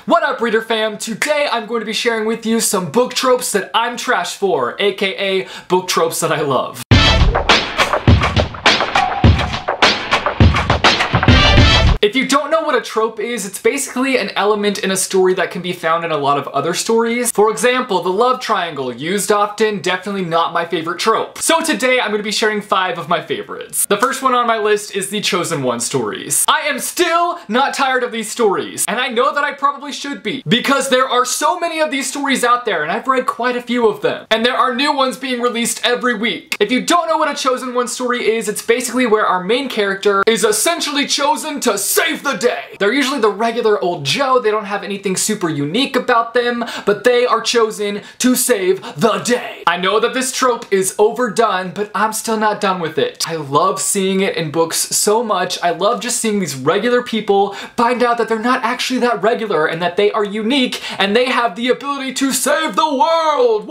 What up, reader fam? Today I'm going to be sharing with you some book tropes that I'm trash for, aka book tropes that I love. If you don't know what a trope is, it's basically an element in a story that can be found in a lot of other stories. For example, the love triangle, used often, definitely not my favorite trope. So today I'm going to be sharing 5 of my favorites. The first one on my list is the Chosen One stories. I am still not tired of these stories, and I know that I probably should be, because there are so many of these stories out there, and I've read quite a few of them. And there are new ones being released every week. If you don't know what a Chosen One story is, it's basically where our main character is essentially chosen to save the day. They're usually the regular old Joe, they don't have anything super unique about them, but they are chosen to save the day. I know that this trope is overdone, but I'm still not done with it. I love seeing it in books so much. I love just seeing these regular people find out that they're not actually that regular and that they are unique and they have the ability to save the world.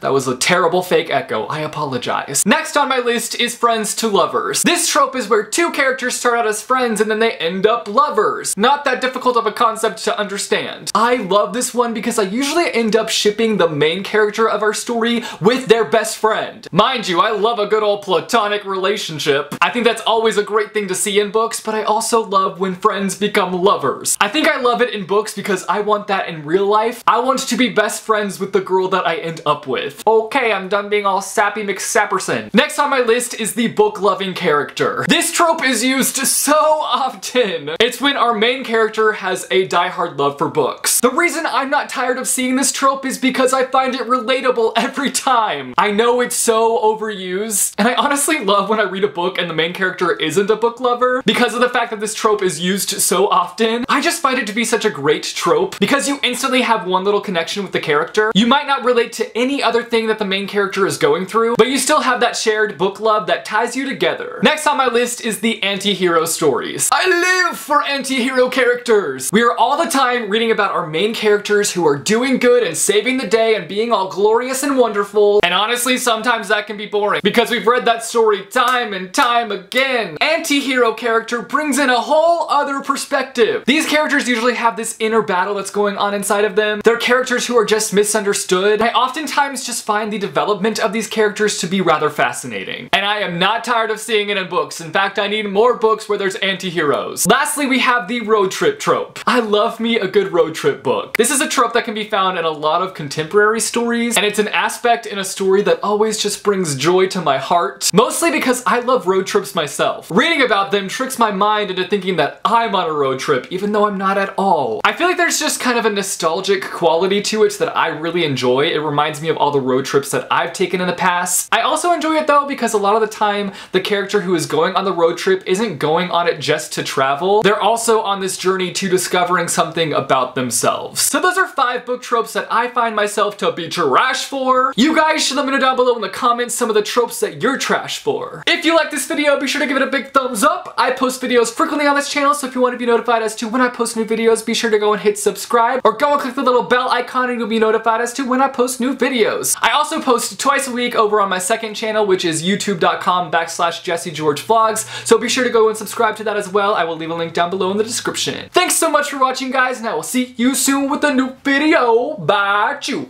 That was a terrible fake echo. I apologize. Next on my list is friends to lovers. This trope is where two characters start out as friends and then they end up lovers. Not that difficult of a concept to understand. I love this one because I usually end up shipping the main character of our story with their best friend. Mind you, I love a good old platonic relationship. I think that's always a great thing to see in books, but I also love when friends become lovers. I think I love it in books because I want that in real life. I want to be best friends with the girl that I end up with. Okay, I'm done being all sappy McSapperson. Next on my list is the book-loving character. This trope is used so often. It's when our main character has a die-hard love for books. The reason I'm not tired of seeing this trope is because I find it relatable every time. I know it's so overused, and I honestly love when I read a book and the main character isn't a book lover because of the fact that this trope is used so often. I just find it to be such a great trope because you instantly have one little connection with the character. You might not relate to any other thing that the main character is going through, but you still have that shared book love that ties you together. Next on my list is the Antihero stories. I live for anti-hero characters! We are all the time reading about our main characters who are doing good and saving the day and being all glorious and wonderful, and honestly sometimes that can be boring because we've read that story time and time again. Anti-hero character brings in a whole other perspective. These characters usually have this inner battle that's going on inside of them. They're characters who are just misunderstood. I oftentimes just find the development of these characters to be rather fascinating. And I am not tired of seeing it in books. In fact, I need more books where there's anti-heroes. Lastly, we have the road trip trope. I love me a good road trip book. This is a trope that can be found in a lot of contemporary stories, and it's an aspect in a story that always just brings joy to my heart. Mostly because I love road trips myself. Reading about them tricks my mind into thinking that I'm on a road trip, even though I'm not at all. I feel like there's just kind of a nostalgic quality to it that I really enjoy. It reminds me of all the road trips that I've taken in the past. I also enjoy it though because a lot of the time the character who is going on the road trip isn't going on it just to travel. They're also on this journey to discovering something about themselves. So those are 5 book tropes that I find myself to be trash for. You guys should let me know down below in the comments some of the tropes that you're trash for. If you like this video, be sure to give it a big thumbs up. I post videos frequently on this channel, so if you want to be notified as to when I post new videos, be sure to go and hit subscribe or go and click the little bell icon and you'll be notified as to when I post new videos. I also post twice a week over on my second channel, which is youtube.com/JesseGeorgeVlogs, so be sure to go and subscribe to that as well. I will leave a link down below in the description. Thanks so much for watching, guys, and I will see you soon with a new video. Bye, chew.